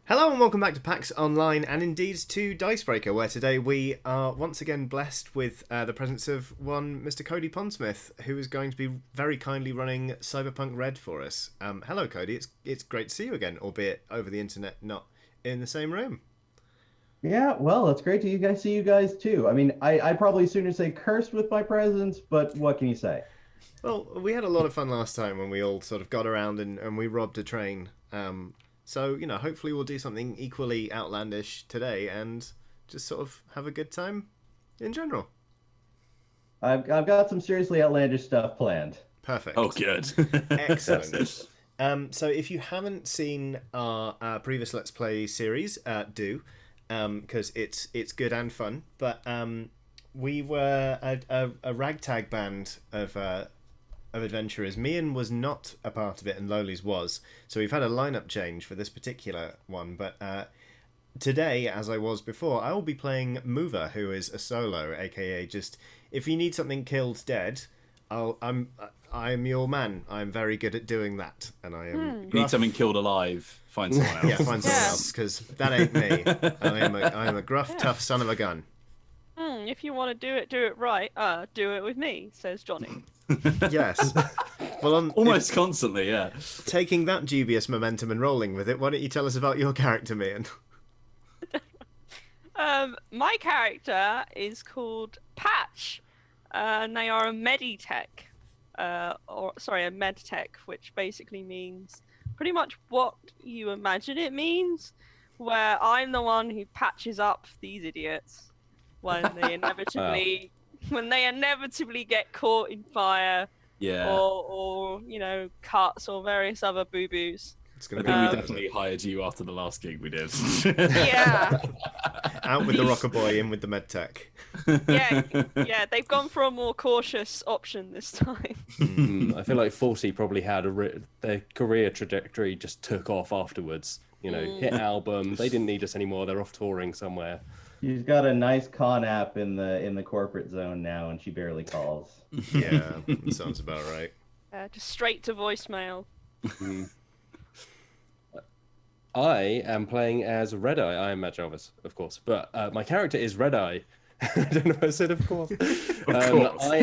Hello and welcome back to PAX Online and indeed to Dicebreaker, where today we are once again blessed with the presence of one Mr. Cody Pondsmith, who is going to be very kindly running Cyberpunk Red for us. Hello Cody, it's great to see you again, albeit over the internet, not in the same room. Yeah, well, it's great to see you guys too. I mean, I probably sooner say cursed with my presence, but what can you say? Well, we had a lot of fun last time when we all sort of got around and we robbed a train. So, hopefully we'll do something equally outlandish today and just sort of have a good time in general. I've got some seriously outlandish stuff planned. Perfect. Oh, good. Excellent. So if you haven't seen our previous Let's Play series, do, because it's good and fun. But we were a ragtag band of adventurers. Mian was not a part of it, and Loli's was. So we've had a lineup change for this particular one. But today, as I was before, I will be playing Mover, who is a solo, aka just if you need something killed dead, I'm your man. I'm very good at doing that, and I am. Need something killed alive? Find someone else. Yeah, find someone else, because that ain't me. I am a gruff, tough son of a gun. If you want to do it right, do it with me, says Johnny. Yes. Well, Almost constantly, yeah. Taking that dubious momentum and rolling with it, why don't you tell us about your character, Mian? My character is called Patch, and they are a meditech, a medtech, which basically means pretty much what you imagine it means, where I'm the one who patches up these idiots when they inevitably get caught in fire, Yeah. or cuts or various other boo-boos. I think we definitely hired you after the last gig we did. Yeah. Out with the rocker boy, in with the medtech. Yeah, they've gone for a more cautious option this time. I feel like 40 probably had their career trajectory just took off afterwards. Hit album. They didn't need us anymore. They're off touring somewhere. She's got a nice con app in the corporate zone now, and she barely calls. Yeah, sounds about right. Just straight to voicemail. I am playing as Red Eye. I am Matt Jarvis, of course, but my character is Red Eye. I don't know if I said of course. I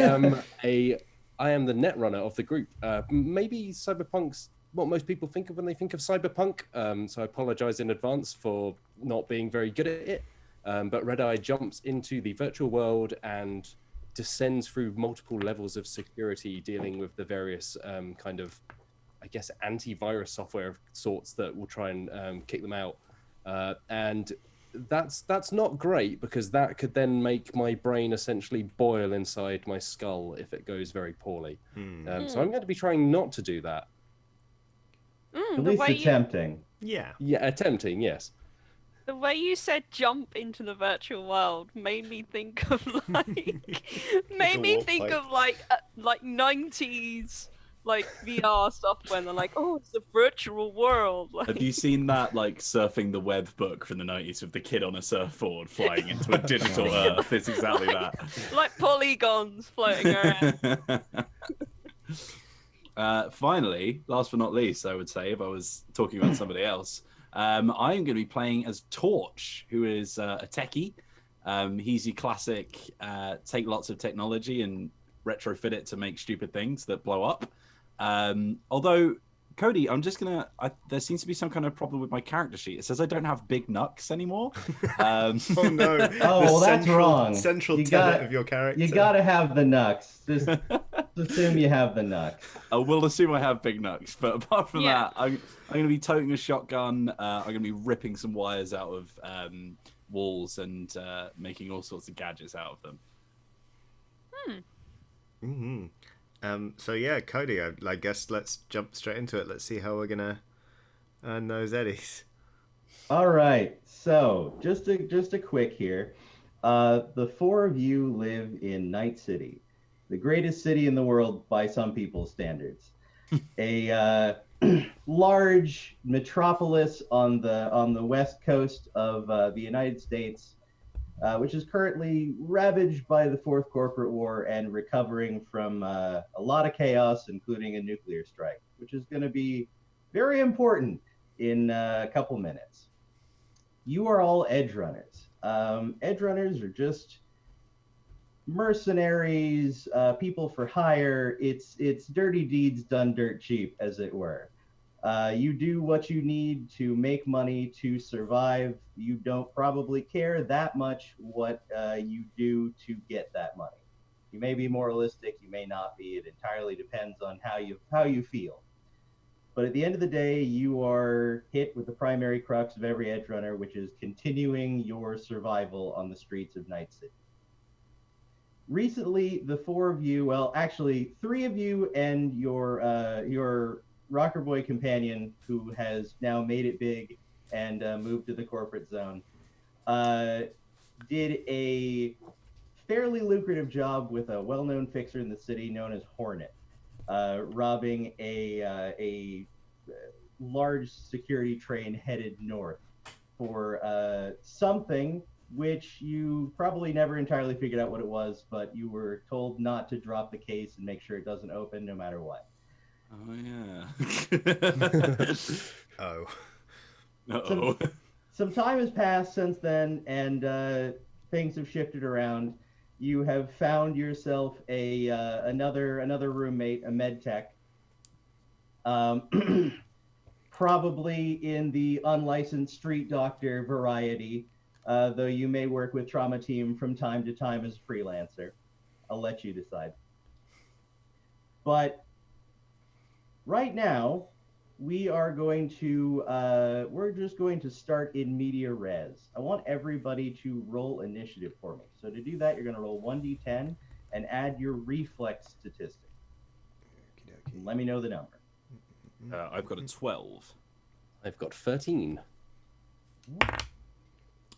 am the net runner of the group. Maybe Cyberpunk's what most people think of when they think of Cyberpunk. So I apologize in advance for not being very good at it. But Red Eye jumps into the virtual world and descends through multiple levels of security, dealing with the various kind of, I guess, antivirus software of sorts that will try and kick them out. And that's not great, because that could then make my brain essentially boil inside my skull if it goes very poorly. So I'm going to be trying not to do that. At least attempting. Yeah, attempting, yes. The way you said jump into the virtual world made me think of like 90s like VR stuff when they're like, oh, it's a virtual world. Like... Have you seen that surfing the web book from the 90s with the kid on a surfboard flying into a digital earth? It's exactly that. Like polygons floating around. Finally, last but not least, I would say, if I was talking about somebody else, I'm going to be playing as Torch, who is a techie. He's your classic take lots of technology and retrofit it to make stupid things that blow up. Although, Cody, there seems to be some kind of problem with my character sheet. It says I don't have big knucks anymore. Oh no. Oh, well, that's wrong. Central tenet of your character. You gotta have the knucks. Just assume you have the knucks. I will assume I have big knucks, but apart from that, I'm going to be toting a shotgun. I'm going to be ripping some wires out of walls and making all sorts of gadgets out of them. So yeah, Cody, I guess let's jump straight into it. Let's see how we're gonna earn those eddies. All right. So just a quick here. The four of you live in Night City, the greatest city in the world by some people's standards. A large metropolis on the west coast of the United States, which is currently ravaged by the Fourth Corporate War and recovering from a lot of chaos, including a nuclear strike, which is going to be very important in a couple minutes. you are all edge runners. Edge runners are just mercenaries, people for hire. It's dirty deeds done dirt cheap, as it were. You do what you need to make money to survive. You don't probably care that much what you do to get that money. You may be moralistic, you may not be. It entirely depends on how you feel. But at the end of the day, you are hit with the primary crux of every edge runner, which is continuing your survival on the streets of Night City. Recently, the four of you, well, actually, three of you and your rocker boy companion, who has now made it big and moved to the corporate zone, did a fairly lucrative job with a well-known fixer in the city known as Hornet, robbing a large security train headed north for something which you probably never entirely figured out what it was, but you were told not to drop the case and make sure it doesn't open no matter what. Oh, yeah. Oh. Uh-oh. Some time has passed since then, and things have shifted around. You have found yourself another roommate, a med tech, probably in the unlicensed street doctor variety, though you may work with Trauma Team from time to time as a freelancer. I'll let you decide. But right now, we're just going to start in media res. I want everybody to roll initiative for me. So to do that, you're going to roll 1d10 and add your reflex statistic. Okey-dokey. Let me know the number. I've got a 12. I've got 13.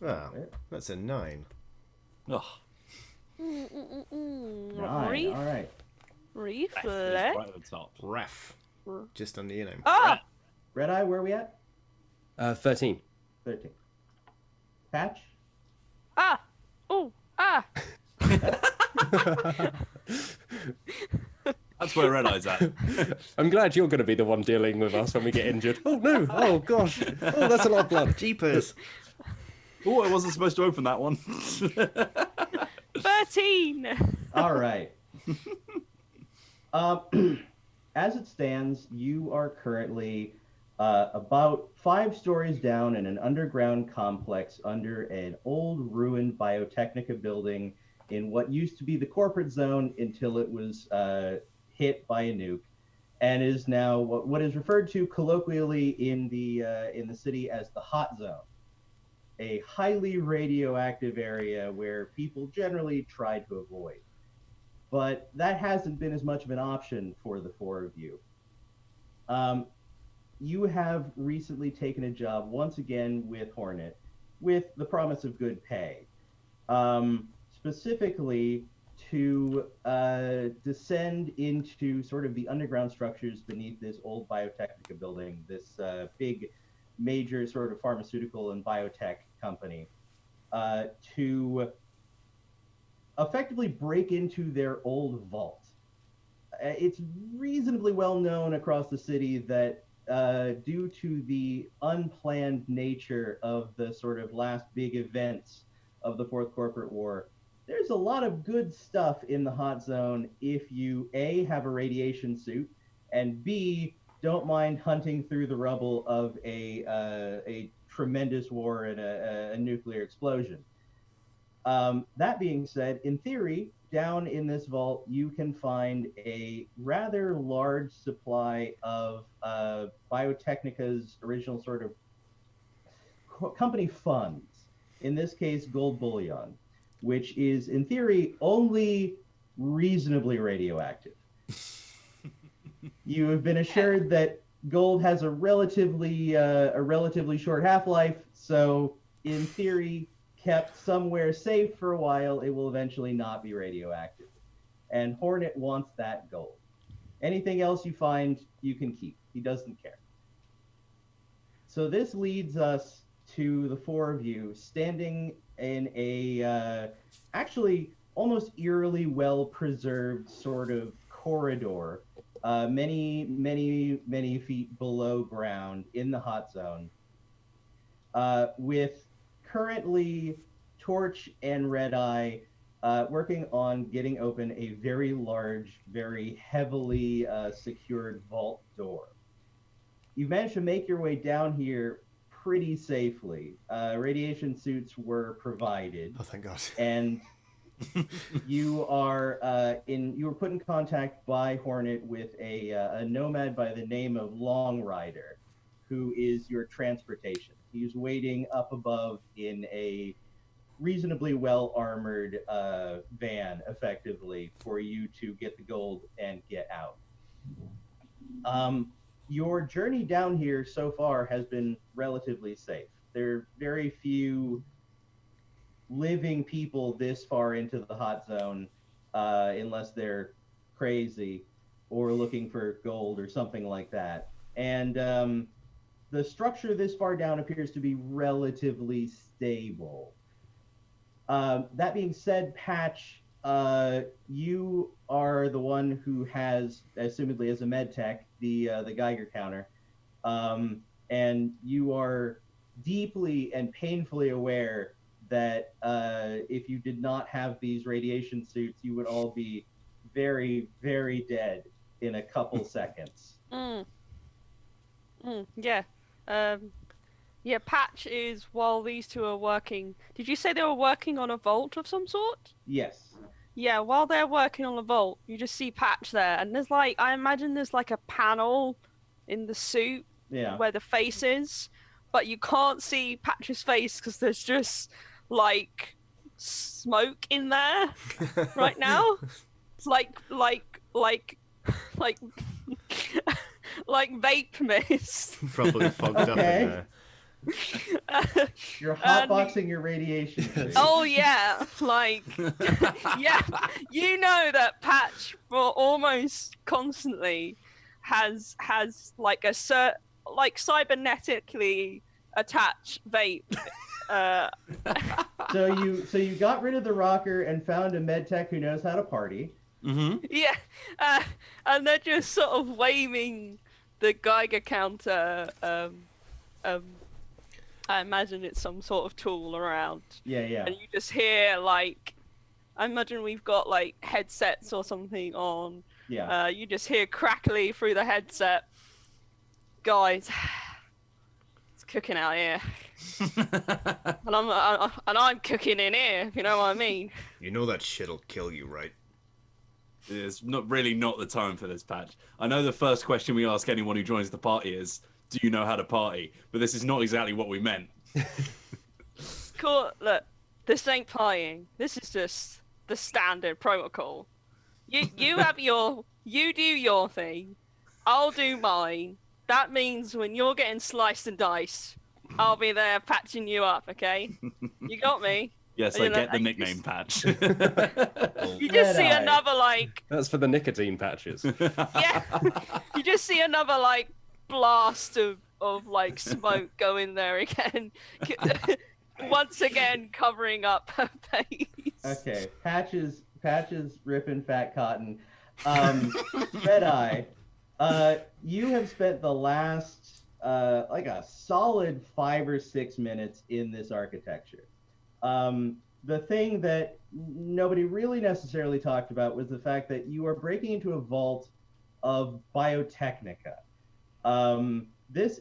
Ah, that's a 9. Oh, 9, all right. Reflex. right at the top. Ref. Just under your name. Ah! Red Eye, where are we at? 13. 13. Patch? Ah! Oh! Ah! That's where Red Eye's at. I'm glad you're going to be the one dealing with us when we get injured. Oh, no. Oh, gosh. Oh, that's a lot of blood. Jeepers. Oh, I wasn't supposed to open that one. 13! All right. As it stands, you are currently about 5 stories down in an underground complex under an old ruined Biotechnica building in what used to be the corporate zone until it was hit by a nuke, and is now what is referred to colloquially in the city as the hot zone, a highly radioactive area where people generally try to avoid. But that hasn't been as much of an option for the four of you. You have recently taken a job once again with Hornet, with the promise of good pay, specifically to descend into sort of the underground structures beneath this old Biotechnica building, this big, major sort of pharmaceutical and biotech company, to effectively break into their old vault. It's reasonably well known across the city that due to the unplanned nature of the sort of last big events of the Fourth Corporate War, there's a lot of good stuff in the hot zone if you A, have a radiation suit, and B, don't mind hunting through the rubble of a tremendous war and a nuclear explosion. That being said, in theory, down in this vault, you can find a rather large supply of Biotechnica's original sort of company funds, in this case, gold bullion, which is, in theory, only reasonably radioactive. You have been assured that gold has a relatively short half-life, so in theory, kept somewhere safe for a while, it will eventually not be radioactive. And Hornet wants that gold. Anything else you find, you can keep. He doesn't care. So this leads us to the four of you standing in a actually almost eerily well-preserved sort of corridor, many feet below ground in the hot zone, with currently Torch and Red Eye working on getting open a very large, very heavily secured vault door. You managed to make your way down here pretty safely. Radiation suits were provided. Oh, thank God. And you were put in contact by Hornet with a nomad by the name of Long Rider, who is your transportation. He's waiting up above in a reasonably well armored van, effectively, for you to get the gold and get out. Your journey down here so far has been relatively safe. There are very few living people this far into the hot zone, unless they're crazy or looking for gold or something like that. And the structure this far down appears to be relatively stable. That being said, Patch, you are the one who has, assumedly as a med tech, the Geiger counter, and you are deeply and painfully aware that if you did not have these radiation suits, you would all be very, very dead in a couple seconds. Yeah. Yeah, Patch is, while these two are working... Did you say they were working on a vault of some sort? Yes. Yeah, while they're working on the vault, you just see Patch there, and there's like, I imagine there's like a panel in the suit where the face is, but you can't see Patch's face because there's just like smoke in there right now. It's like vape mist. Properly fogged up in there. You're hotboxing your radiation suit. Oh yeah, like yeah, you know that Patch for almost constantly has like a cybernetically attached vape. So you got rid of the rocker and found a med tech who knows how to party. Mm-hmm. Yeah, and they're just sort of waving the Geiger counter. I imagine it's some sort of tool around. Yeah. And you just hear like, I imagine we've got like headsets or something on. Yeah. You just hear crackly through the headset. Guys, it's cooking out here. and I'm cooking in here, if you know what I mean. You know that shit'll kill you, right? It's not the time for this, Patch. I know the first question we ask anyone who joins the party is, do you know how to party? But this is not exactly what we meant. Cool. Look, this ain't partying. This is just the standard protocol. You do your thing. I'll do mine. That means when you're getting sliced and diced, I'll be there patching you up, okay? You got me? Yes, I get the nickname Patch. You just see another, like... That's for the nicotine patches. Yeah. You just see another, like, blast of like, smoke go in there again. Once again, covering up her face. Okay, Patches ripping fat cotton. Red Eye, you have spent the last like a solid 5 or 6 minutes in this architecture. The thing that nobody really necessarily talked about was the fact that you are breaking into a vault of biotechnica. This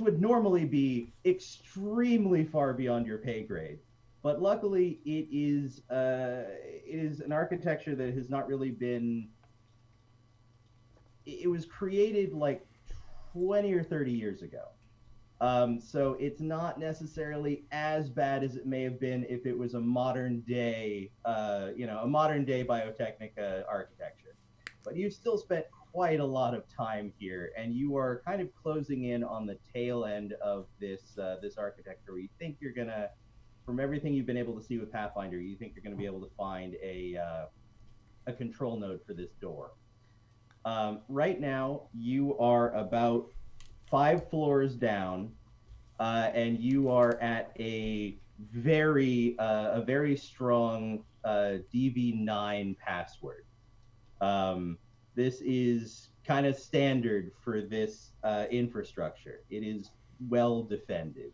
would normally be extremely far beyond your pay grade, but luckily it is an architecture that has not really been. It was created like 20 or 30 years ago, so it's not necessarily as bad as it may have been if it was a modern day biotechnica architecture. But you still spent quite a lot of time here, and you are kind of closing in on the tail end of this architecture. You think you're gonna, from everything you've been able to see with Pathfinder, you think you're gonna be able to find a control node for this door. Right now, you are about 5 floors down, and you are at a very strong DV9 password. This is kind of standard for this infrastructure. It is well defended.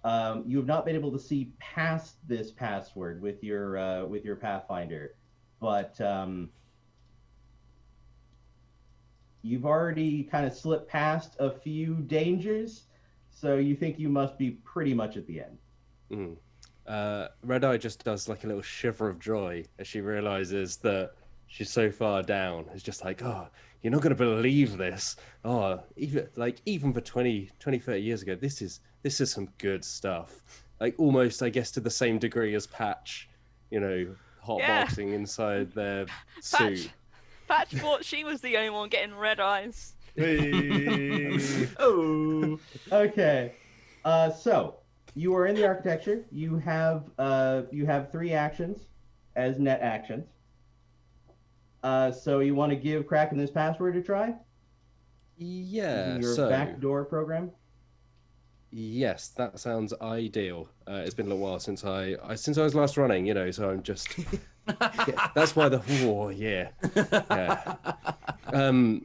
You have not been able to see past this password with your Pathfinder, but you've already kind of slipped past a few dangers, so you think you must be pretty much at the end. Red Eye just does like a little shiver of joy as she realizes that she's so far down. It's just like, oh, you're not going to believe this. Oh, even for 20, 30 years ago, this is some good stuff. Like almost, I guess, to the same degree as Patch, hotboxing inside their suit. Patch thought she was the only one getting red eyes. Oh. Okay. So you are in the architecture. You have 3 actions as net actions. So you want to give cracking this password a try? Yeah. Using your backdoor program. Yes, that sounds ideal. It's been a little while since I was last running, so I'm just. Yeah, that's why yeah.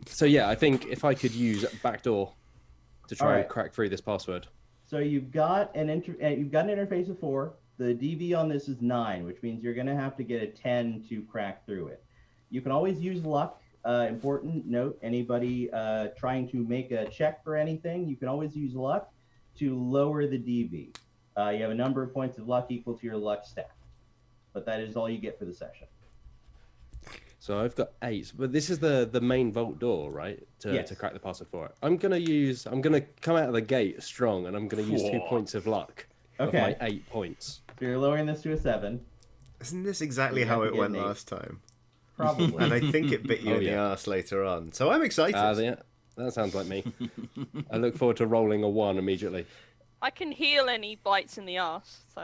So yeah, I think if I could use backdoor to try and crack through this password. So you've got an interface of 4. The DV on this is 9, which means you're going to have to get a 10 to crack through it. You can always use luck. Important note: anybody trying to make a check for anything, you can always use luck to lower the DV. You have a number of points of luck equal to your luck stat, but that is all you get for the session. So I've got 8, but this is the main vault door, right? To crack the password for it. I'm gonna come out of the gate strong, and I'm gonna use 2 points of luck. Okay. Of my 8 points. So you're lowering this to a 7. Isn't this exactly how it went last time? Probably. And I think it bit you in the arse later on. So I'm excited. Yeah, that sounds like me. I look forward to rolling a 1 immediately. I can heal any bites in the arse, so.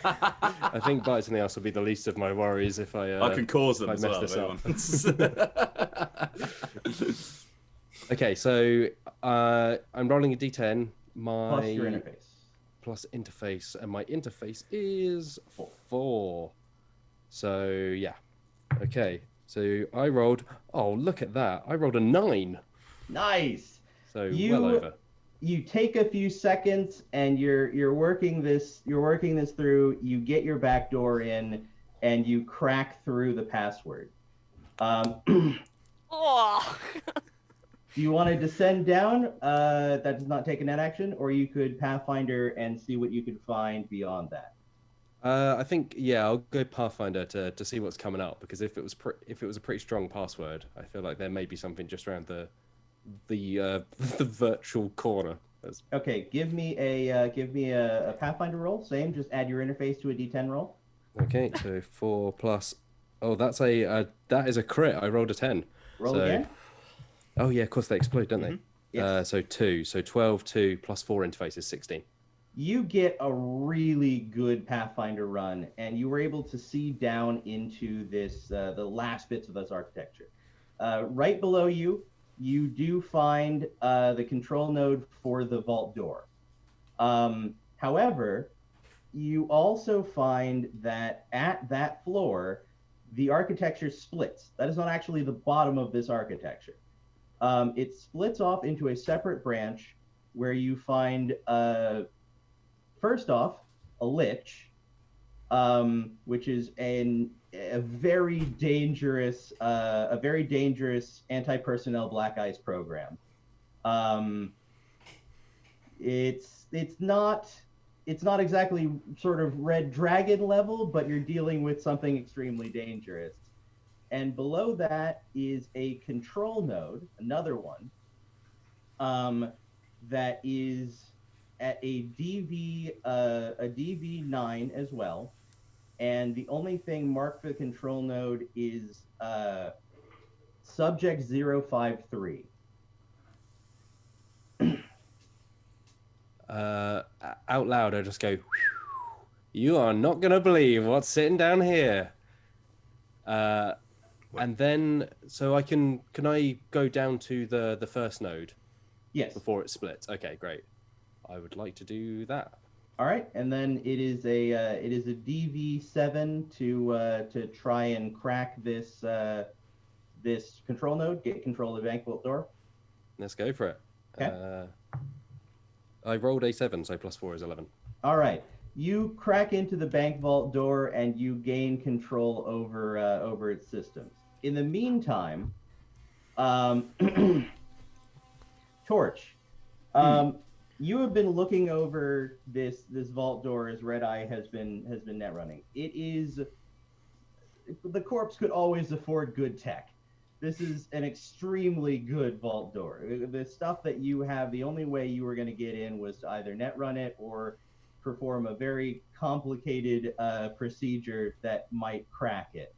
I think bites in the arse will be the least of my worries if I can cause them if as I mess well. this up. Okay, so I'm rolling a D10. Plus your interface. Plus interface, and my interface is 4. So yeah. Okay, so I rolled. Oh, look at that! I rolled a 9. Nice. So well over. You take a few seconds, and you're working this through. You get your back door in, and you crack through the password. Oh. Do you want to descend down? That does not take a net action, or you could Pathfinder and see what you could find beyond that. I think I'll go Pathfinder to see what's coming up, because if it was a pretty strong password, I feel like there may be something just around the virtual corner. Okay, give me a Pathfinder roll. Same, just add your interface to a D10 roll. Okay, so 4 plus. Oh, that is a crit. I rolled a 10. Roll again. Oh yeah, of course they explode, don't they? Yes. So 2. So 12, 2 plus 4 interface is 16. You get a really good Pathfinder run, and you were able to see down into this the last bits of this architecture. Right below you, you do find the control node for the vault door. However, you also find that at that floor, the architecture splits. That is not actually the bottom of this architecture. It splits off into a separate branch where you find, first off, a lich, which is a very dangerous anti-personnel black ice program. It's not exactly sort of Red Dragon level, but you're dealing with something extremely dangerous. And below that is a control node, another one, that is at a DV9 as well. And the only thing marked for the control node is subject 053. Out loud, I just go, "You are not going to believe what's sitting down here." And then, so can I go down to the first node? Yes. Before it splits. Okay, great. I would like to do that. All right, and then it is a DV7 to try and crack this this control node, get control of the bank vault door. Let's go for it. Okay. I rolled a 7, so +4 is 11. All right. You crack into the bank vault door and you gain control over its systems. In the meantime, Torch, you have been looking over this vault door as Red Eye has been net running. It is the corpse could always afford good tech. This is an extremely good vault door. The stuff that you have, the only way you were going to get in was to either net run it or perform a very complicated procedure that might crack it.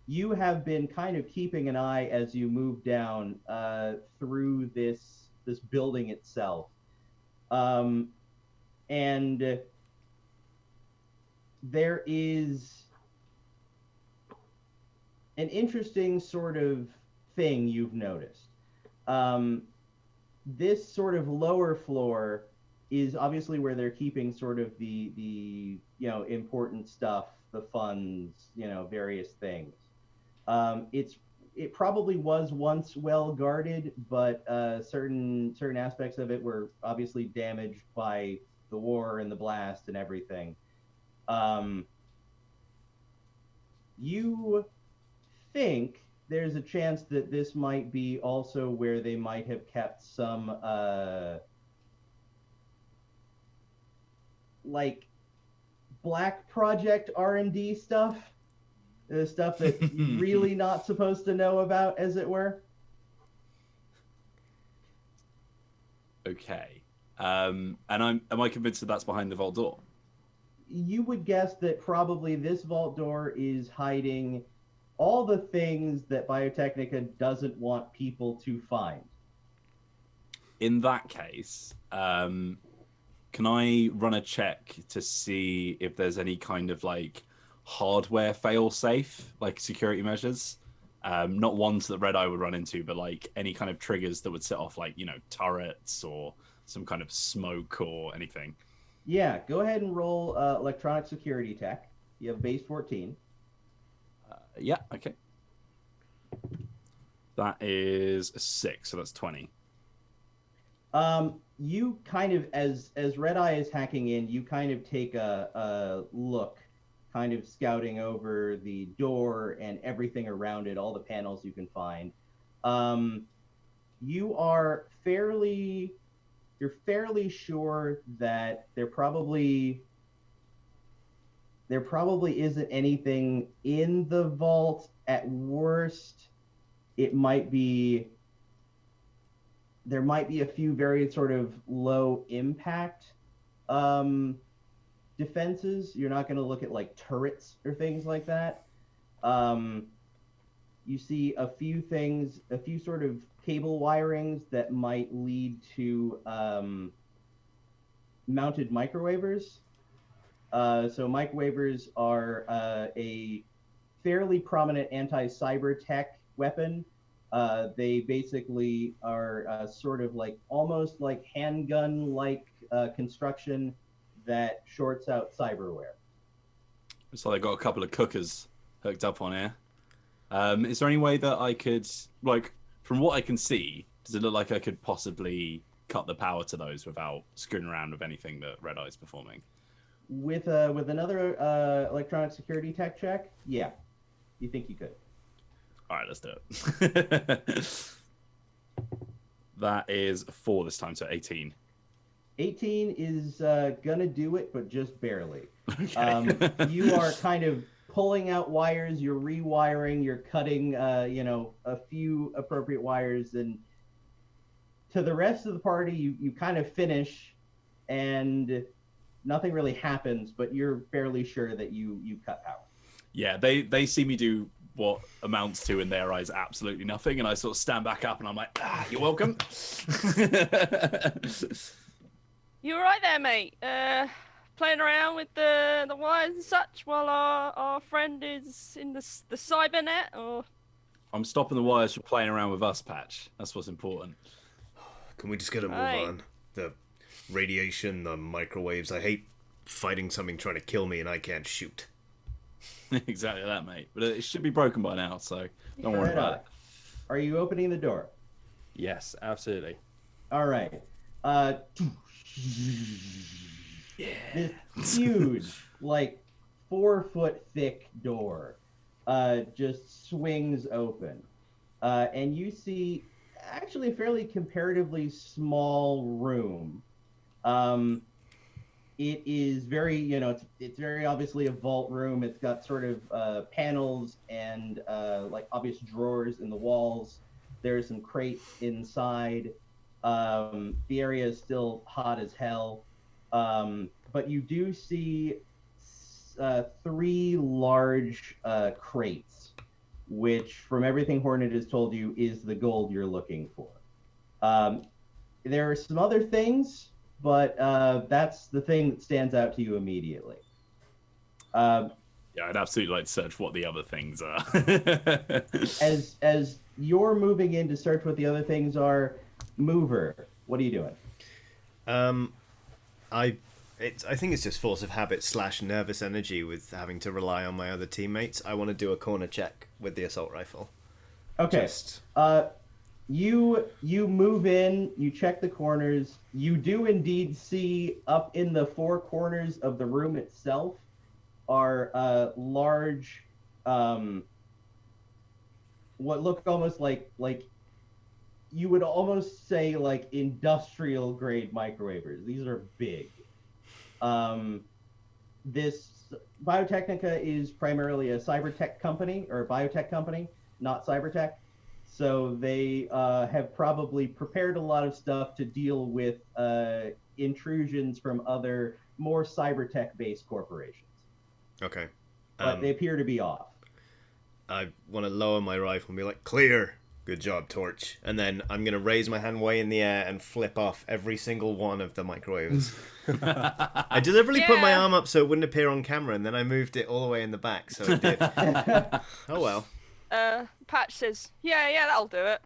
You have been kind of keeping an eye as you move down through this building itself. And there is an interesting sort of thing you've noticed. This sort of lower floor is obviously where they're keeping sort of the important stuff, the funds, various things. It probably was once well guarded, but certain aspects of it were obviously damaged by the war and the blast and everything. You think there's a chance that this might be also where they might have kept some like Black Project R&D stuff, stuff that you're really not supposed to know about, as it were. Okay. And am I convinced that that's behind the vault door? You would guess that probably this vault door is hiding all the things that Biotechnica doesn't want people to find. In that case, can I run a check to see if there's any kind of like hardware fail-safe, like security measures? Not ones that Red Eye would run into, but like any kind of triggers that would set off like, turrets or some kind of smoke or anything. Yeah, go ahead and roll electronic security tech. You have base 14. Yeah, okay. That is a 6, so that's 20. You kind of, as Red Eye is hacking in, you kind of take a look, kind of scouting over the door and everything around it, all the panels you can find. You're fairly sure that there probably isn't anything in the vault. At worst, there might be a few very sort of low impact defenses. You're not going to look at like turrets or things like that. You see a few things, a few sort of cable wirings that might lead to mounted microwavers. So microwavers are a fairly prominent anti-cyber tech weapon. They basically are sort of like almost like handgun-like construction that shorts out cyberware. So they got a couple of cookers hooked up on here. Is there any way that I could, like, from what I can see, does it look like I could possibly cut the power to those without screwing around with anything that Red Eye's performing? With another electronic security tech check, yeah, you think you could. All right, let's do it. That is 4 this time, so 18. 18 is gonna do it, but just barely. Okay. You are kind of pulling out wires, you're rewiring, you're cutting, a few appropriate wires, and to the rest of the party, you kind of finish, and nothing really happens, but you're fairly sure that you cut power. Yeah, they see me do what amounts to, in their eyes, absolutely nothing, and I sort of stand back up, and I'm like, you're welcome. You all right there, mate? Playing around with the wires and such while our friend is in the cybernet, or? I'm stopping the wires from playing around with us, Patch. That's what's important. Can we just get a move on? The radiation, the microwaves. I hate fighting something trying to kill me and I can't shoot. Exactly that, mate. But it should be broken by now, so don't worry about it. Are you opening the door? Yes, absolutely. All right. This huge, like 4-foot thick door, just swings open, and you see actually a fairly comparatively small room. It is very, it's very obviously a vault room. It's got sort of panels and like obvious drawers in the walls. There's some crates inside. The area is still hot as hell. But you do see 3 large crates, which, from everything Hornet has told you, is the gold you're looking for. There are some other things, but that's the thing that stands out to you immediately. Yeah, I'd absolutely like to search what the other things are. As you're moving in to search what the other things are, Mover, what are you doing? I think it's just force of habit / nervous energy with having to rely on my other teammates. I want to do a corner check with the assault rifle. Okay. You move in, you check the corners. You do indeed see up in the 4 corners of the room itself are large, what look almost like you would almost say like industrial grade microwavers. These are big. This Biotechnica is primarily a cybertech company or a biotech company, not cybertech. So they have probably prepared a lot of stuff to deal with intrusions from other more cybertech-based corporations. Okay. But they appear to be off. I want to lower my rifle and be like, clear. Good job, Torch. And then I'm going to raise my hand way in the air and flip off every single one of the microwaves. I deliberately put my arm up so it wouldn't appear on camera, and then I moved it all the way in the back, so it did. Oh, well. Patch says, yeah, that'll do it.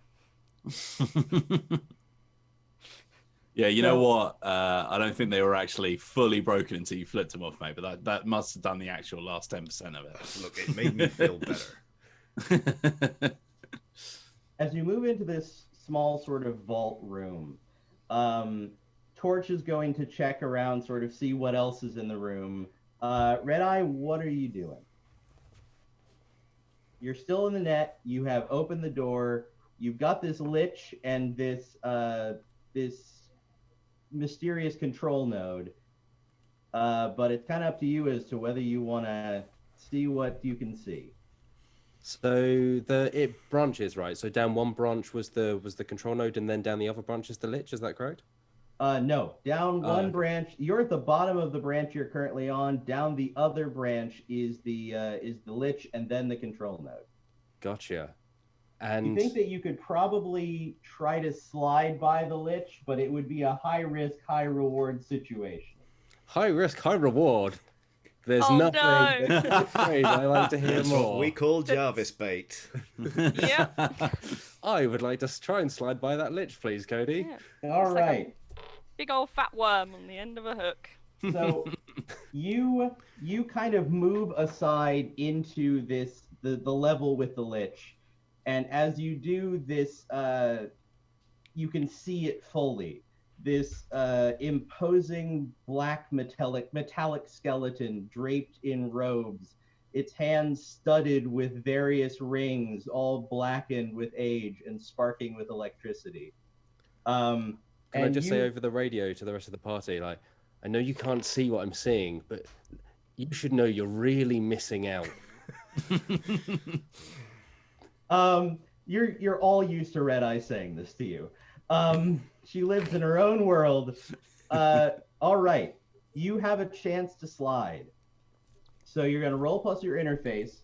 Yeah, you know what? I don't think they were actually fully broken until you flipped them off, mate. But that must have done the actual last 10% of it. Look, it made me feel better. As you move into this small sort of vault room, Torch is going to check around, sort of see what else is in the room. Red Eye, what are you doing? You're still in the net. You have opened the door. You've got this lich and this mysterious control node. But it's kind of up to you as to whether you want to see what you can see. So it branches, right? So down one branch was the control node, and then down the other branch is the lich. Is that correct? No, down one branch. You're at the bottom of the branch you're currently on. Down the other branch is the lich, and then the control node. Gotcha. And you think that you could probably try to slide by the lich, but it would be a high risk, high reward situation. High risk, high reward. There's nothing. No. Great, I like to hear That's more. what we call Jarvis bait. Yeah. I would like to try and slide by that lich, please, Cody. Yeah. All It's right. like a big old fat worm on the end of a hook. So you kind of move aside into the level with the lich, and as you do this, you can see it fully. This imposing black metallic skeleton draped in robes, its hands studded with various rings, all blackened with age and sparking with electricity. Can I just say over the radio to the rest of the party, like, I know you can't see what I'm seeing, but you should know you're really missing out. You're all used to Red Eye saying this to you. She lives in her own world. All right, you have a chance to slide. So you're going to roll plus your interface.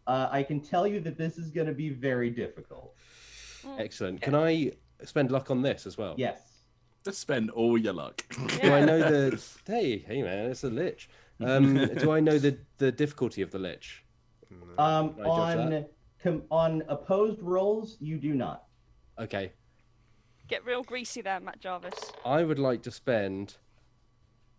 I can tell you that this is going to be very difficult. Excellent. Can I spend luck on this as well? Yes. Just spend all your luck. Do I know the... Hey man, it's a lich. Do I know the difficulty of the lich? On opposed rolls, you do not. Okay. Get real greasy there, Matt Jarvis. I would like to spend...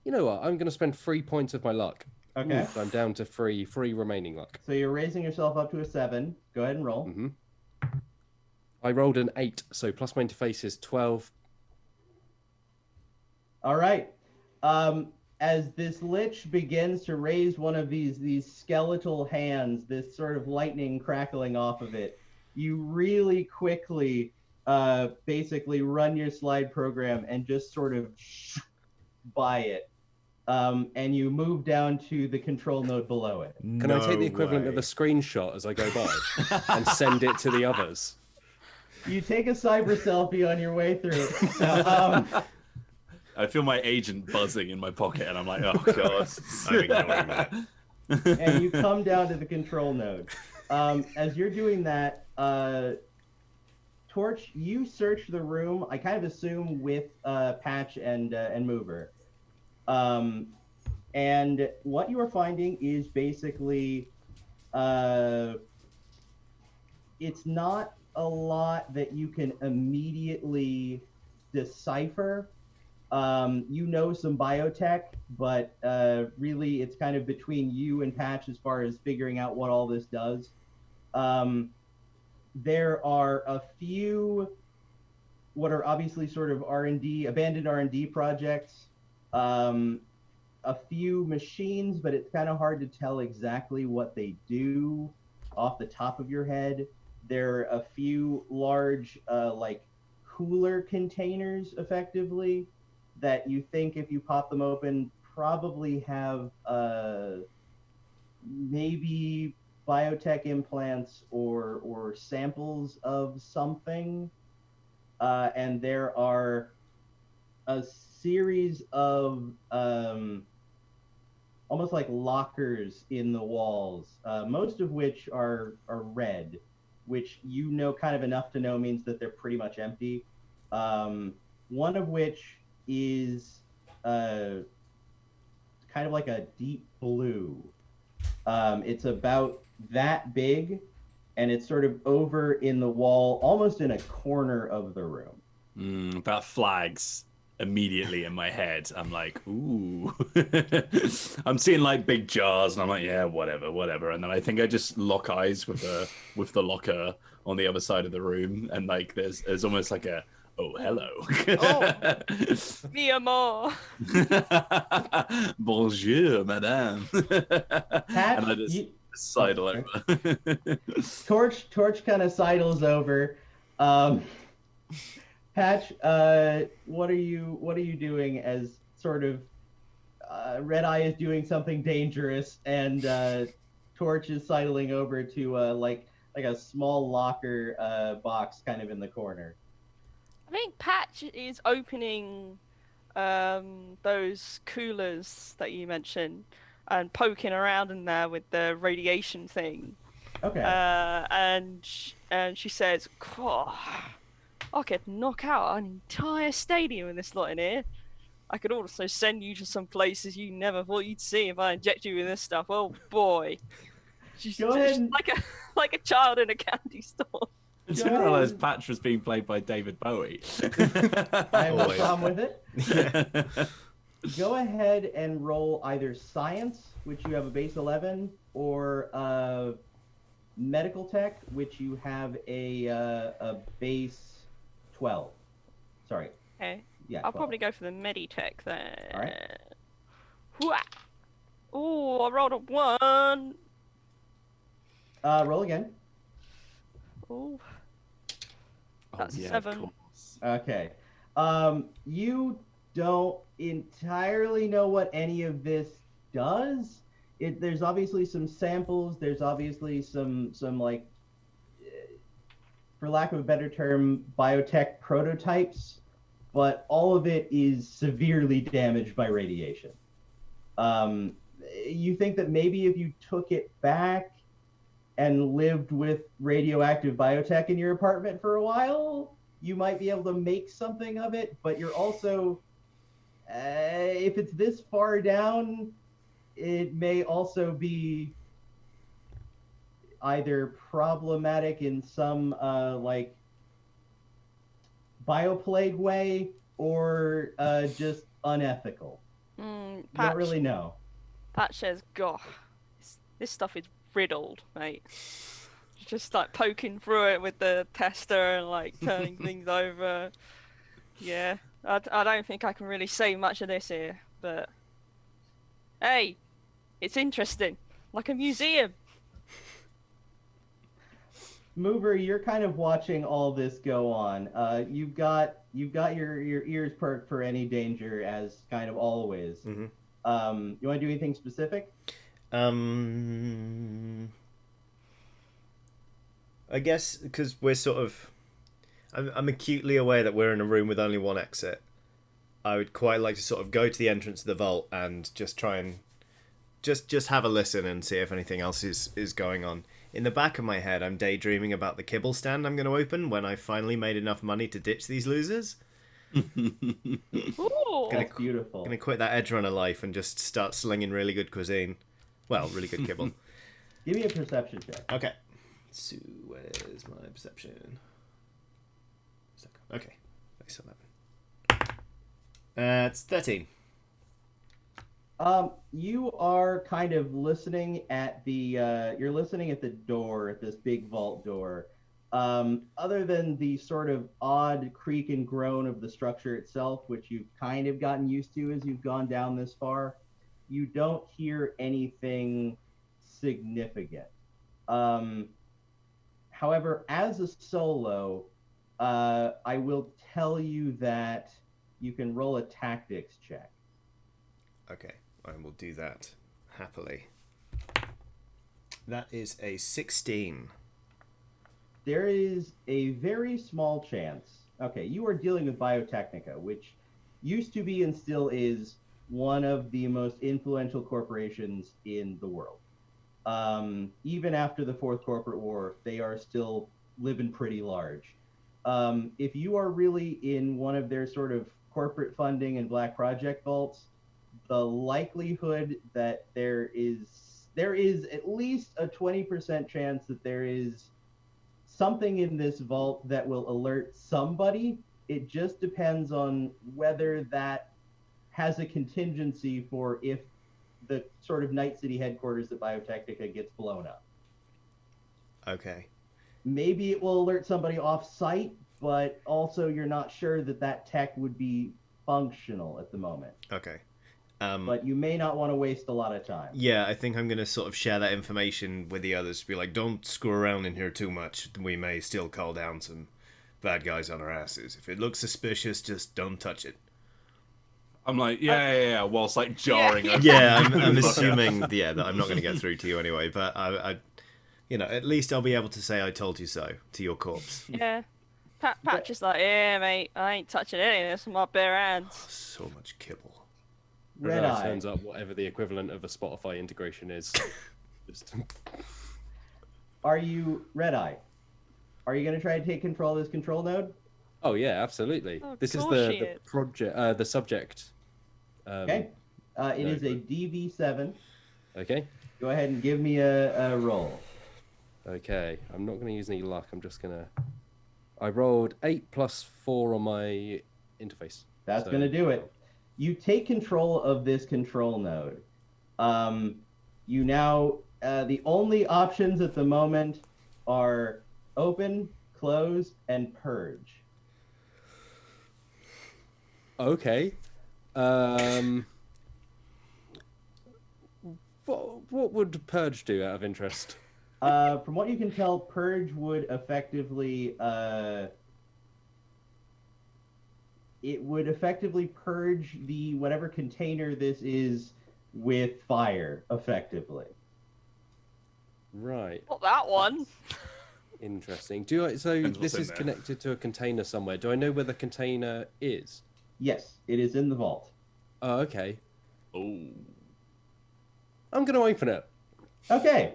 You know what? I'm going to spend 3 points of my luck. Okay. So I'm down to three remaining luck. So you're raising yourself up to a 7. Go ahead and roll. I rolled an 8, so plus my interface is 12. All right. As this lich begins to raise one of these skeletal hands, this sort of lightning crackling off of it, you really quickly basically run your slide program and just sort of by it. And you move down to the control node below it. Can I take the equivalent of a screenshot as I go by and send it to the others? You take a cyber selfie on your way through. So, I feel my agent buzzing in my pocket, and I'm like, oh god. I'm ignoring that. and you come down to the control node. As you're doing that, Torch, you search the room. I kind of assume with Patch and Mover. And what you are finding is basically, it's not a lot that you can immediately decipher. You know some biotech, but really it's kind of between you and Patch as far as figuring out what all this does. There are a few what are obviously sort of R&D, abandoned R&D projects, a few machines, but it's kind of hard to tell exactly what they do off the top of your head. There are a few large like cooler containers effectively that you think if you pop them open probably have maybe biotech implants or samples of something. And there are a series of almost like lockers in the walls, most of which are red, which you know kind of enough to know means that they're pretty much empty. One of which is kind of like a deep blue. It's about that big, and it's sort of over in the wall, almost in a corner of the room. About flags immediately in my head. I'm like, ooh. I'm seeing like big jars, and I'm like, yeah, whatever. And then I think I just lock eyes with the locker on the other side of the room, and like there's almost like a, oh, hello. Oh, mi amor. Bonjour, madame. Patch, and I just sidle over. Torch kind of sidles over. Patch, what are you doing as sort of Red Eye is doing something dangerous, and Torch is sidling over to like a small locker box kind of in the corner. I think Patch is opening those coolers that you mentioned and poking around in there with the radiation thing. Okay. And she says, oh, I could knock out an entire stadium with this lot in here. I could also send you to some places you never thought you'd see if I inject you with this stuff. Oh boy. She's just like a child in a candy store. I didn't realize Patch was being played by David Bowie. I have no problem with it. Go ahead and roll either science, which you have a base 11, or medical tech, which you have a base 12. Sorry. Okay. Yeah. I'll 12. probably go for the meditech then. All right. Oh, I rolled a 1. Roll again. Oh. That's a 7. Okay. You don't entirely know what any of this does. There's obviously some samples. There's obviously some like, for lack of a better term, biotech prototypes, but all of it is severely damaged by radiation. You think that maybe if you took it back and lived with radioactive biotech in your apartment for a while, you might be able to make something of it, but you're also, if it's this far down, it may also be either problematic in some like bioplague way or just unethical. Patch, Don't really know. Patch says, "God, this stuff is riddled, mate." Just like poking through it with the tester and like turning things over. Yeah, I don't think I can really say much of this here, but hey, it's interesting, like a museum. Mover, you're kind of watching all this go on. You've got your ears perked for any danger, as kind of always. Mm-hmm. You want to do anything specific? I guess because we're sort of, I'm acutely aware that we're in a room with only one exit. I would quite like to sort of go to the entrance of the vault and just try and just have a listen and see if anything else is going on. In the back of my head, I'm daydreaming about the kibble stand I'm going to open when I finally made enough money to ditch these losers. Ooh. That's beautiful. Gonna quit that edge runner life and just start slinging really good cuisine. Well, really good kibble. Give me a perception check. Okay. So where's my perception? Okay. Nice 11. It's 13. You are kind of listening at the you're listening at the door, at this big vault door. Other than the sort of odd creak and groan of the structure itself, which you've kind of gotten used to as you've gone down this far, you don't hear anything significant. However, as a solo, I will tell you that you can roll a tactics check. Okay, I will do that happily. That is a 16. There is a very small chance. Okay, you are dealing with Biotechnica, which used to be and still is one of the most influential corporations in the world. Even after the Fourth Corporate War, they are still living pretty large. If you are really in one of their sort of corporate funding and black project vaults, the likelihood that there is at least a 20% chance that there is something in this vault that will alert somebody. It just depends on whether that has a contingency for if the sort of Night City headquarters at Biotechnica gets blown up. Okay. Maybe it will alert somebody off-site, but also you're not sure that that tech would be functional at the moment. Okay. But you may not want to waste a lot of time. Yeah, I think I'm going to sort of share that information with the others. Be like, don't screw around in here too much. We may still call down some bad guys on our asses. If it looks suspicious, just don't touch it. I'm like, yeah, whilst like jarring. Yeah. over Yeah, I'm assuming, that I'm not going to get through to you anyway. But I, at least I'll be able to say I told you so to your corpse. Yeah. Patch is like, yeah, mate, I ain't touching any of this with my bare hands. Oh, so much kibble. Red Eye. Turns up whatever the equivalent of a Spotify integration is. Just... Are you Red Eye? Are you going to try to take control of this control node? Oh yeah, absolutely. Of This is course she the is. project, the subject. Okay. It is a good. DV7. Okay. Go ahead and give me a roll. Okay. I'm not going to use any luck. I'm just going to. I rolled 8 + 4 on my interface. That's So- going to do it. You take control of this control node. You now, the only options at the moment are open, close, and purge. Okay. What would purge do out of interest? From what you can tell, purge would effectively purge the whatever container this is with fire, effectively. Right. Not that one. Interesting. So Depends this what's in is there. connected to a container somewhere. Do I know where the container is? Yes, it is in the vault. Oh, okay. Oh. I'm going to open it. Okay.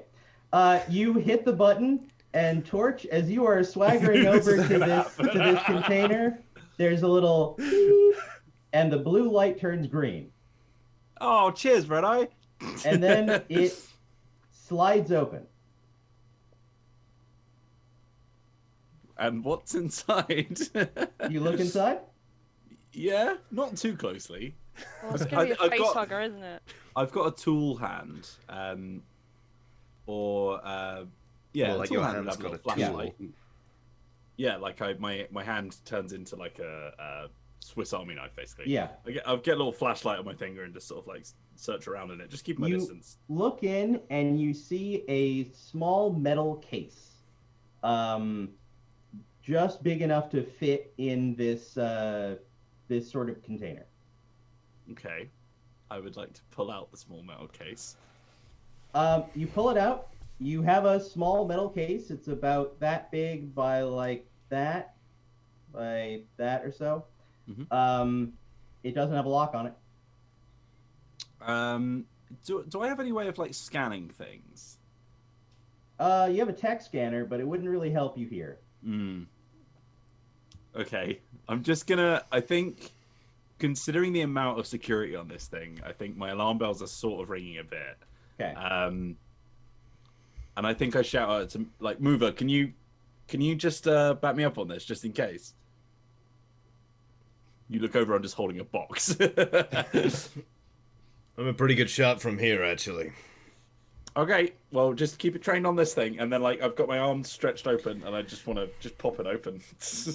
You hit the button, and Torch, as you are swaggering over to this container, there's a little beep, and the blue light turns green. Oh, cheers, Red Eye. And then it slides open. And what's inside? You look inside? Yeah, not too closely. Well, it's gonna be a I've face got- hugger, isn't it? I've got a tool hand, or yeah, Well, a like tool your hand would hand's have a got little a tool. flashlight. Yeah, like my hand turns into like a Swiss Army knife, basically. Yeah. I'll get a little flashlight on my finger and just sort of like search around in it. Just keep my distance. Look in and you see a small metal case, just big enough to fit in this this sort of container. Okay. I would like to pull out the small metal case. You pull it out. You have a small metal case. It's about that big by like that, or so. Mm-hmm. It doesn't have a lock on it. Do I have any way of like scanning things? You have a tech scanner, but it wouldn't really help you here. Okay. I'm just gonna. I think, considering the amount of security on this thing, I think my alarm bells are sort of ringing a bit. Okay. And I think I shout out to like Mover, can you just back me up on this just in case? You look over, I'm just holding a box. I'm a pretty good shot from here, actually. Okay, well, just keep it trained on this thing, and then like I've got my arms stretched open, and I just want to just pop it open.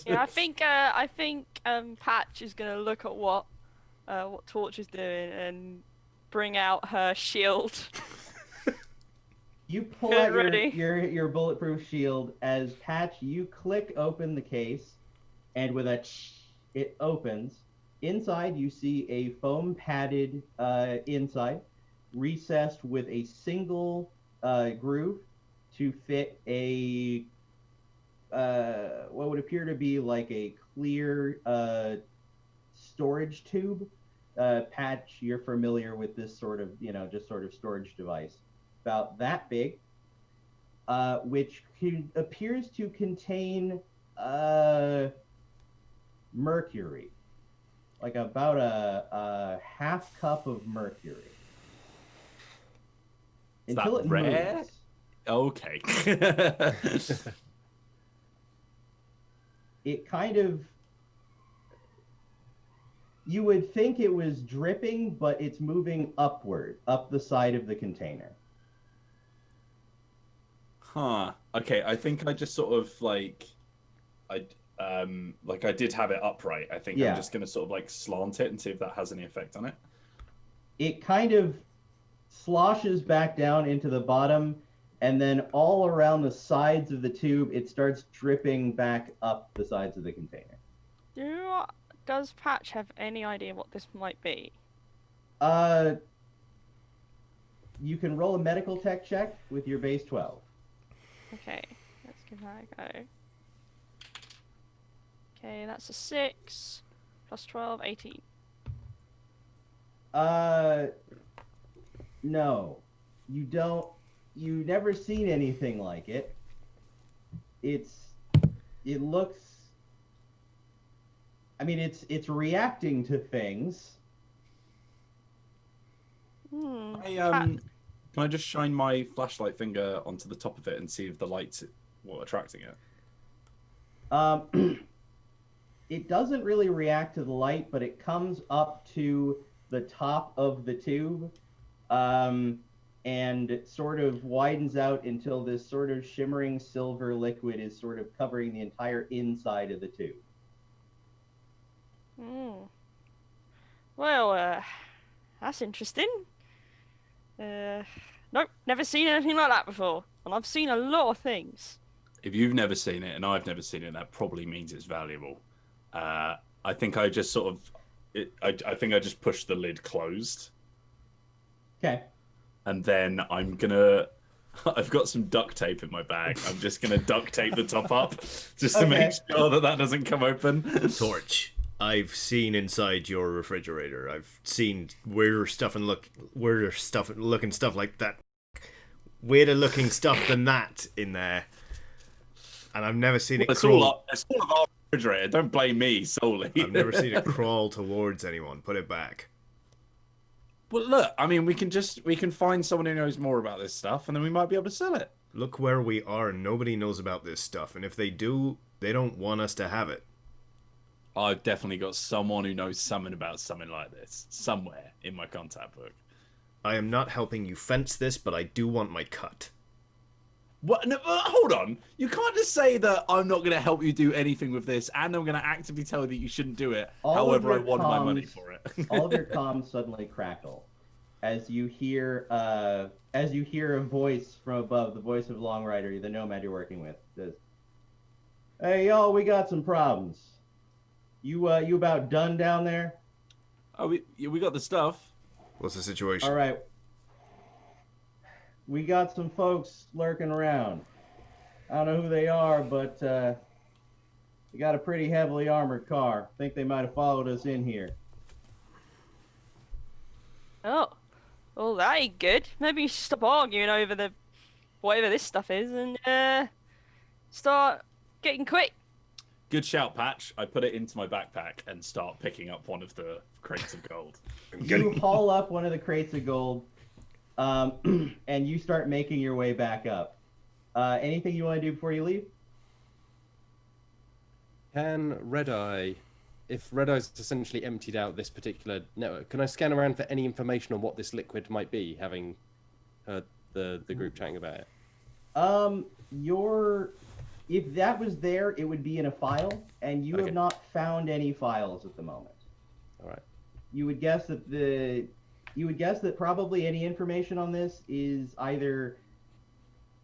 Yeah, I think Patch is gonna look at what Torch is doing and bring out her shield. You pull out your bulletproof shield as Patch. You click open the case, and with a it opens. Inside, you see a foam padded inside, recessed with a single groove to fit a what would appear to be like a clear storage tube. Patch, you're familiar with this sort of, just sort of storage device, about that big, which appears to contain mercury, like about a half cup of mercury. Is until that it rare? moves. Okay. It kind of, you would think it was dripping, but it's moving upward, up the side of the container. Huh. Okay, I think I just sort of like I did have it upright. I think I'm just gonna sort of like slant it and see if that has any effect on it. It kind of sloshes back down into the bottom, and then all around the sides of the tube, it starts dripping back up the sides of the container. Does Patch have any idea what this might be? You can roll a medical tech check with your base 12. Okay, let's give that a go. Okay, that's a 6 plus 12, 18. No, you don't. You've never seen anything like it. It looks. I mean, it's reacting to things. Can I just shine my flashlight finger onto the top of it and see if the light's what attracting it? It doesn't really react to the light, but it comes up to the top of the tube, and it sort of widens out until this sort of shimmering silver liquid is sort of covering the entire inside of the tube. Well, that's interesting. Nope, never seen anything like that before. And I've seen a lot of things. If you've never seen it and I've never seen it, that probably means it's valuable. I think I just sort of, I think I just pushed the lid closed. Okay. And then I've got some duct tape in my bag. I'm just gonna duct tape the top up just to make sure that doesn't come open. Torch, I've seen inside your refrigerator. I've seen weirder stuff looking stuff like that. Weirder looking stuff than that in there. And I've never seen it crawl. It's all of our refrigerator. Don't blame me solely. I've never seen it crawl towards anyone. Put it back. Well, look, I mean, we can find someone who knows more about this stuff, and then we might be able to sell it. Look where we are, and nobody knows about this stuff. And if they do, they don't want us to have it. I've definitely got someone who knows something about something like this somewhere in my contact book. I am not helping you fence this, but I do want my cut. What? No, hold on. You can't just say that I'm not going to help you do anything with this, and I'm going to actively tell you that you shouldn't do it. However, I want my money for it. All of your comms suddenly crackle as you hear a voice from above, the voice of Longrider, the nomad you're working with. Says, "Hey y'all, we got some problems. You about done down there?" Oh, we got the stuff. What's the situation? All right. We got some folks lurking around. I don't know who they are, but we got a pretty heavily armored car. Think they might have followed us in here. Oh, well, that ain't good. Maybe you should stop arguing over the whatever this stuff is and start getting quick. Good shout, Patch. I put it into my backpack and start picking up one of the crates of gold. You haul up one of the crates of gold, and you start making your way back up. Anything you want to do before you leave? Can Red-Eye, if Red-Eye's essentially emptied out this particular network, can I scan around for any information on what this liquid might be, having heard the group chatting about it? If that was there, it would be in a file, and you Okay. have not found any files at the moment. All right. You would guess that probably any information on this is either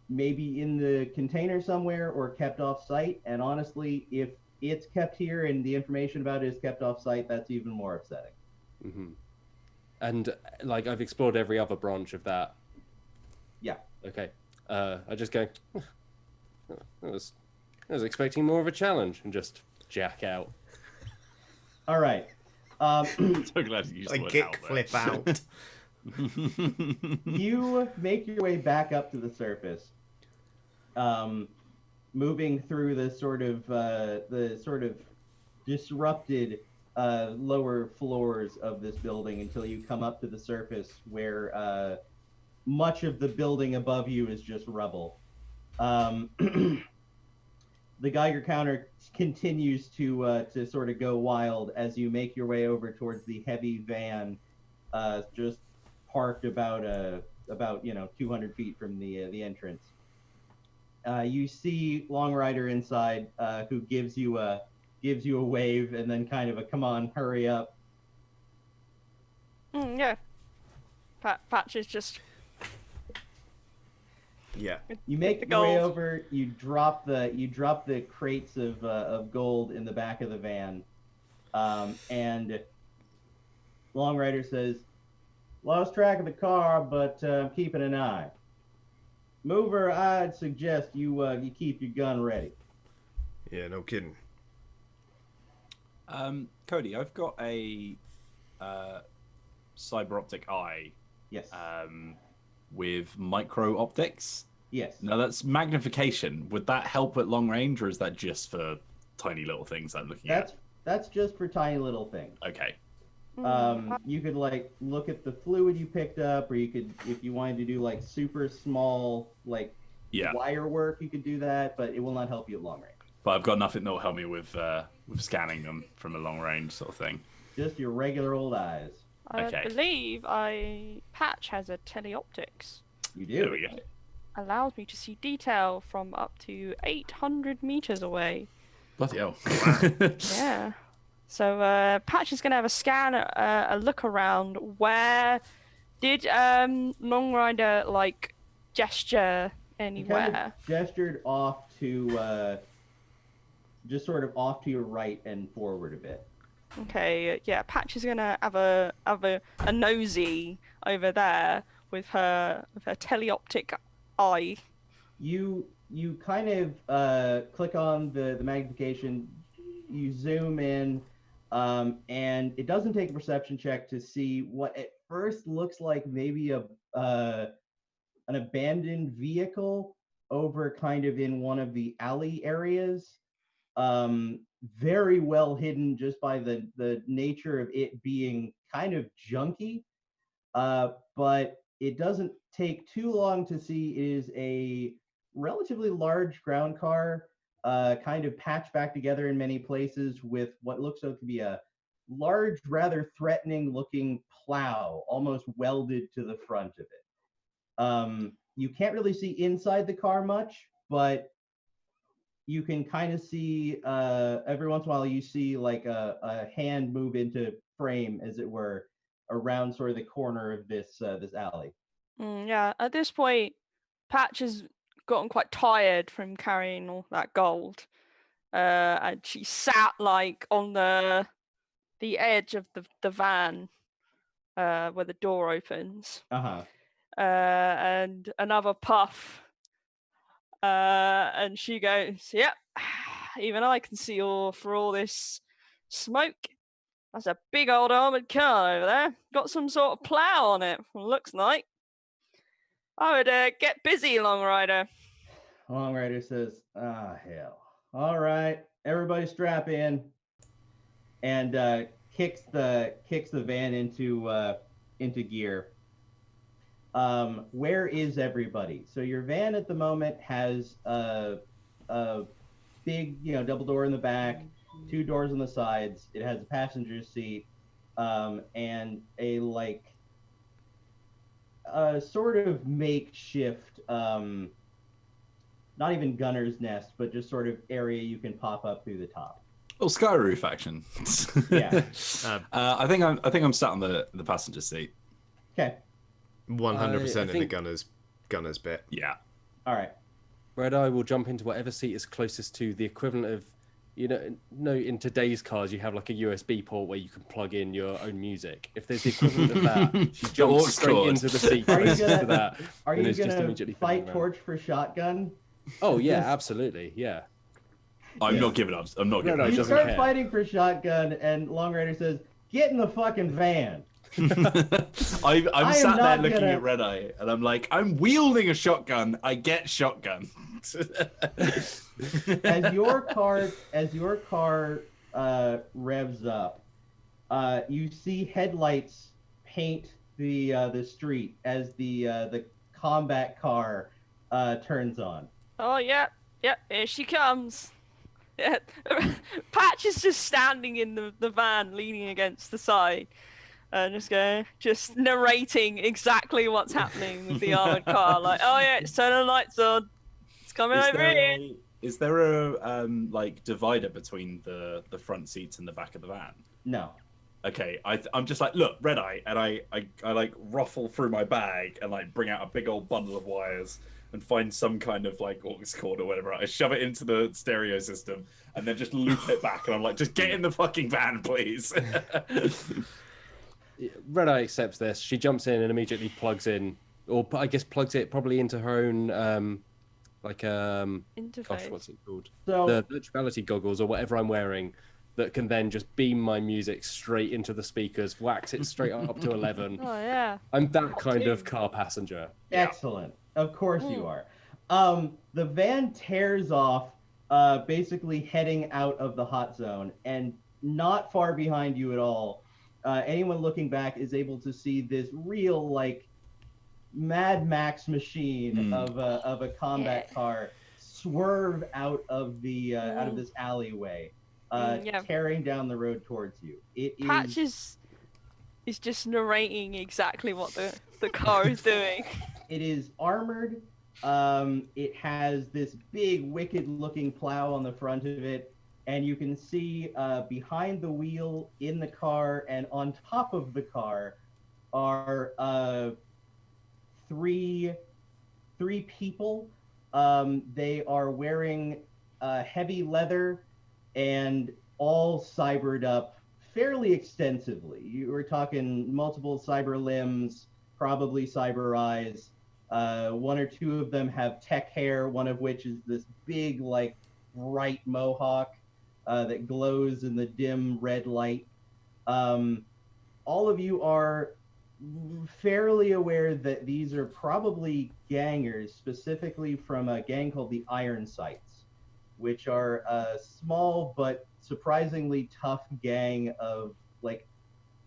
maybe in the container somewhere or kept off site. And honestly, if it's kept here and the information about it is kept off site, that's even more upsetting. Mm-hmm. And like I've explored every other branch of that. Yeah. Okay. I just go. I was expecting more of a challenge and just jack out. All right. So glad you used the Like word kick out flip there. out. You make your way back up to the surface, moving through the sort of disrupted lower floors of this building until you come up to the surface where much of the building above you is just rubble. The Geiger counter continues to sort of go wild as you make your way over towards the heavy van, just parked about 200 feet from the entrance. You see Longrider inside, who gives you a wave and then kind of a come on, hurry up. Yeah. Patch is just. Yeah. You make the your way gold. over. You drop the crates of gold in the back of the van, and Longrider says, "Lost track of the car, but I'm keeping an eye. Mover, I'd suggest you keep your gun ready." Yeah, no kidding. Cody, I've got a cyber optic eye Yes. with micro optics. Yes. Now that's magnification. Would that help at long range, or is that just for tiny little things I'm looking That's just for tiny little things. at? Okay. You could like look at the fluid you picked up, or you could, if you wanted to do like super small like Yeah. wire work, you could do that, but it will not help you at long range. But I've got nothing that will help me with scanning them from a long range sort of thing. Just your regular old eyes. I Okay. believe Patch has a teleoptics. You There do. we go. Allows me to see detail from up to 800 meters away. Bloody hell. Yeah. So Patch is going to have a scan, a look around. Where did Longrider like gesture He anywhere? kind of gestured off to just sort of off to your right and forward a bit. Okay, yeah. Patch is gonna have a nosy over there with her teleoptic eye. You kind of click on the magnification, you zoom in, and it doesn't take a perception check to see what at first looks like maybe an abandoned vehicle over kind of in one of the alley areas. Very well hidden just by the nature of it being kind of junky. But it doesn't take too long to see it is a relatively large ground car, kind of patched back together in many places with what looks like to be a large, rather threatening looking plow, almost welded to the front of it. You can't really see inside the car much, but you can kind of see every once in a while you see like a hand move into frame, as it were, around sort of the corner of this alley. Yeah, at this point, Patch has gotten quite tired from carrying all that gold, and she sat like on the edge of the van, where the door opens. And another puff, and she goes, "Yep, even I can see through all this smoke. That's a big old armored car over there. Got some sort of plow on it, looks like. I would get busy, Long Rider." Long Rider says, "Ah, hell. All right, everybody strap in," and kicks the van into gear. Where is everybody? So your van at the moment has a big, double door in the back, 2 doors on the sides. It has a passenger seat, and a sort of makeshift, not even gunner's nest, but just sort of area you can pop up through the top. Well, sky roof action. Yeah. I think I'm sat on the passenger seat. Okay. 100% in the gunner's bit. Yeah. All right. Red Eye will jump into whatever seat is closest to the equivalent of, in today's cars you have like a USB port where you can plug in your own music. If there's the equivalent of that, she jumps straight into the seat closest to that. Are you gonna fight Torch for shotgun? Oh yeah, absolutely, yeah. I'm not giving up. I'm not giving up. You start fighting for shotgun, and Long Rider says, "Get in the fucking van." I'm sat there looking at Red Eye, and I'm like, I'm wielding a shotgun. I get shotgun. As your car revs up, you see headlights paint the street as the combat car turns on. Oh yeah, here she comes. Yeah. Patch is just standing in the van, leaning against the side, just narrating exactly what's happening with the armored car. Like, oh yeah, it's turning the lights on. It's coming over here. Is there a divider between the front seats and the back of the van? No. Okay, I'm just like, look, Red Eye, and I like ruffle through my bag and like bring out a big old bundle of wires and find some kind of like aux cord or whatever. I shove it into the stereo system and then just loop it back, and I'm like, just get in the fucking van, please. Red Eye accepts this. She jumps in and immediately plugs in, or I guess plugs it probably into her own interface. Gosh, what's it called? So, the virtuality goggles or whatever I'm wearing that can then just beam my music straight into the speakers, wax it straight up to 11. Oh yeah. I'm that kind of car passenger. Excellent. Of course you are. The van tears off, basically heading out of the hot zone, and not far behind you at all. Anyone looking back is able to see this real Mad Max machine of a combat car swerve out of this alleyway, tearing down the road towards you. Patch is just narrating exactly what the car is doing. It is armored. It has this big, wicked-looking plow on the front of it, and you can see behind the wheel, in the car, and on top of the car are three people. They are wearing heavy leather and all cybered up fairly extensively. You were talking multiple cyber limbs, probably cyber eyes. 1 or 2 of them have tech hair, one of which is this big, bright mohawk that glows in the dim red light. All of you are fairly aware that these are probably gangers, specifically from a gang called the Iron Sights, which are a small but surprisingly tough gang of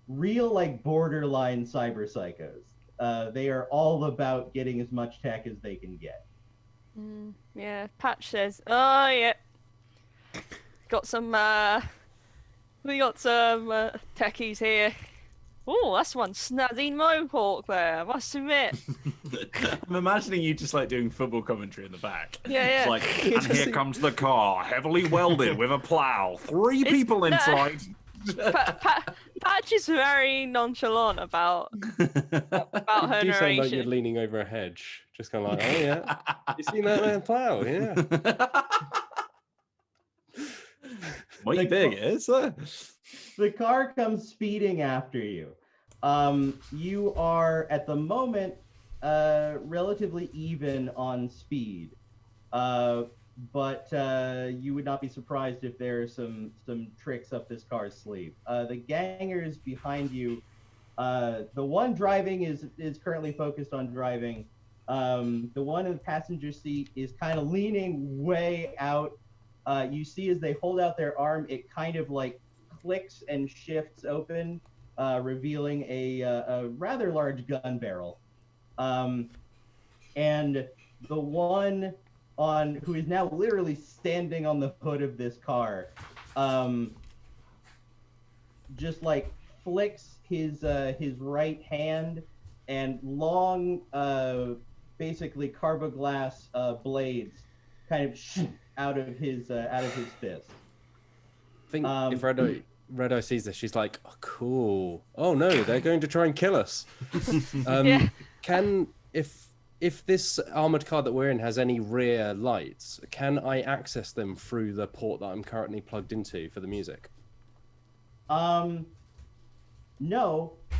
real borderline cyber psychos. They are all about getting as much tech as they can get. Yeah, Patch says, "Oh yeah, got some. We got some techies here. Oh, that's one snazzy mohawk there, I must admit. I'm imagining you just like doing football commentary in the back. Yeah, yeah. It's like, and here comes the car, heavily welded with a plow. 3 people no. inside. Patch is very nonchalant about her You do sound like you're narration. leaning over a hedge, just kind of like, oh yeah, you seen that man plow? Yeah. Mighty big, is it? The car comes speeding after you. You are at the moment relatively even on speed, but you would not be surprised if there are some tricks up this car's sleeve. The gangers behind you, the one driving is currently focused on driving. The one in the passenger seat is kind of leaning way out. You see as they hold out their arm, it kind of like clicks and shifts open, revealing a rather large gun barrel. And the one who is now literally standing on the hood of this car, just like flicks his right hand, and long, basically carboglass blades kind of out of his fist. I think if Red Eye sees this, she's like, oh, cool. Oh no, they're going to try and kill us. Yeah. If this armored car that we're in has any rear lights, can I access them through the port that I'm currently plugged into for the music? No,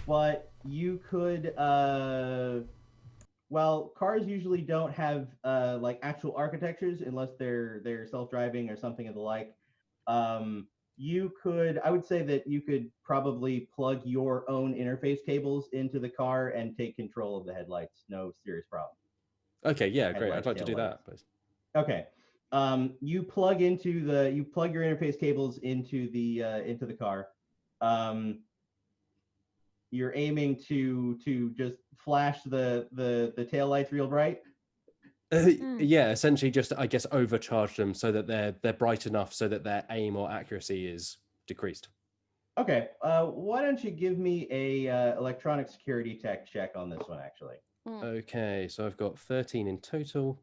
but you could. Well, cars usually don't have like actual architectures unless they're self-driving or something of the like. You could, I would say that you could probably plug your own interface cables into the car and take control of the headlights. No serious problem. Okay, yeah, great. Headlights, I'd like to do taillights. that, please. Okay. You plug your interface cables into the car. You're aiming to just flash the taillights real bright. Yeah, essentially just, I guess, overcharge them so that they're bright enough so that their aim or accuracy is decreased. Okay. Why don't you give me a electronic security tech check on this one, actually? Okay, so I've got 13 in total.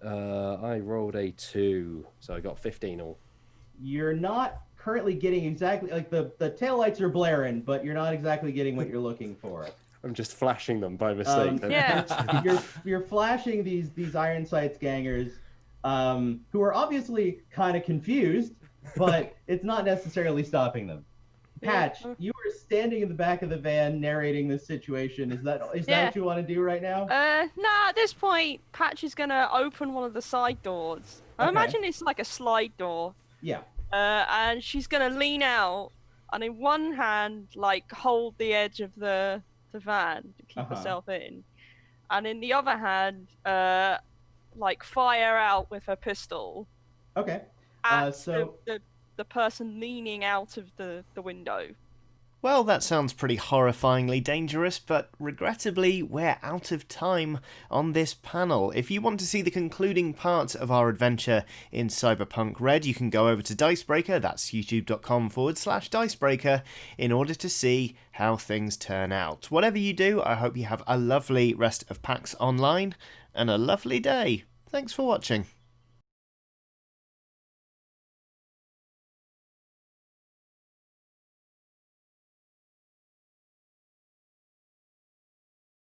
I rolled a 2, so I got 15 all. You're not currently getting exactly, like, the taillights are blaring, but you're not exactly getting what you're looking for. I'm just flashing them by mistake. Yeah. You're flashing these Iron Sights gangers, who are obviously kind of confused, but it's not necessarily stopping them. Patch, you are standing in the back of the van narrating this situation. Is that what you want to do right now? Nah, at this point, Patch is gonna open one of the side doors. I imagine it's like a slide door. Yeah. And she's gonna lean out, and in one hand, like, hold the edge of the van to keep herself in, and in the other hand, like, fire out with her pistol. Okay. At So the person leaning out of the window. Well, that sounds pretty horrifyingly dangerous, but regrettably, we're out of time on this panel. If you want to see the concluding part of our adventure in Cyberpunk Red, you can go over to Dicebreaker, that's youtube.com/Dicebreaker, in order to see how things turn out. Whatever you do, I hope you have a lovely rest of PAX Online, and a lovely day. Thanks for watching.